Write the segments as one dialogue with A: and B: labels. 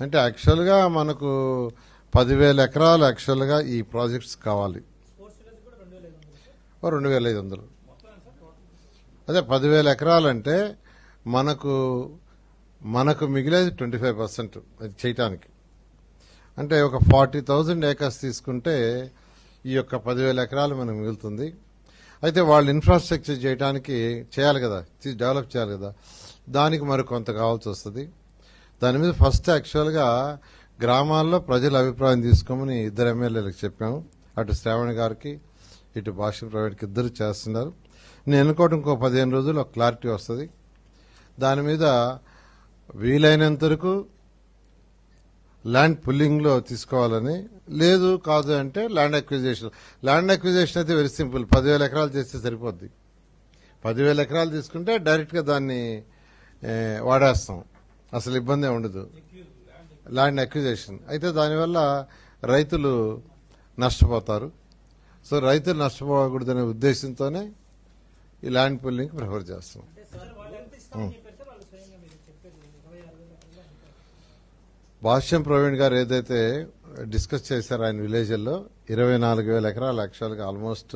A: అంటే యాక్చువల్గా మనకు 10,000 ఎకరాలు యాక్చువల్గా ఈ ప్రాజెక్ట్స్ కావాలి. 2,500. అదే 10,000 ఎకరాలంటే మనకు మనకు మిగిలేది 25% అది చేయటానికి. అంటే ఒక 40,000 ఏకర్స్ తీసుకుంటే ఈ యొక్క 10,000 ఎకరాలు మనకు మిగులుతుంది. అయితే వాళ్ళు ఇన్ఫ్రాస్ట్రక్చర్ చేయడానికి చేయాలి కదా, డెవలప్ చేయాలి కదా, దానికి మరి కొంత కావాల్సి వస్తుంది. దాని మీద ఫస్ట్ యాక్చువల్గా గ్రామాల్లో ప్రజల అభిప్రాయం తీసుకోమని 2 ఎమ్మెల్యేలకు చెప్పాము. అటు శ్రావణ్ గారికి ఇటు భాష్యం ప్రైవేట్కి ఇద్దరు చేస్తున్నారు. నేను అనుకోవడం ఇంకో 15 రోజుల్లో క్లారిటీ వస్తుంది. దాని మీద వీలైనంత వరకు ల్యాండ్ పుల్లింగ్లో తీసుకోవాలని, లేదు కాదు అంటే ల్యాండ్ అక్విజిషన్. ల్యాండ్ అక్విజిషన్ అయితే వెరీ సింపుల్, 10,000 ఎకరాలు చేస్తే సరిపోద్ది. 10,000 ఎకరాలు తీసుకుంటే డైరెక్ట్గా దాన్ని వాడేస్తాం, అసలు ఇబ్బంది ఉండదు. ల్యాండ్ అక్విజిషన్ అయితే దానివల్ల రైతులు నష్టపోతారు. సో రైతులు నష్టపోకూడదనే ఉద్దేశంతోనే ఈ ల్యాండ్ పుల్లింగ్ ప్రిఫర్ చేస్తాం. భాష్యం ప్రవీణ్ గారు ఏదైతే డిస్కస్ చేశారో ఆయన విలేజ్లో 24,000 ఎకరాలు యాక్చువల్గా ఆల్మోస్ట్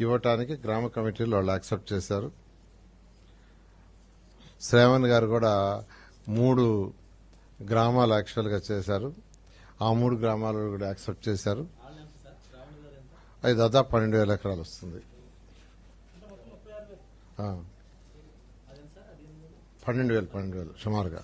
A: ఇవ్వటానికి గ్రామ కమిటీలు వాళ్ళు యాక్సెప్ట్ చేశారు. శ్రావణ్ గారు కూడా 3 గ్రామాలు యాక్చువల్గా చేశారు. ఆ 3 గ్రామాలు కూడా యాక్సెప్ట్ చేశారు. అది దాదాపు 12,000 ఎకరాలు వస్తుంది. 12,000 సుమారుగా.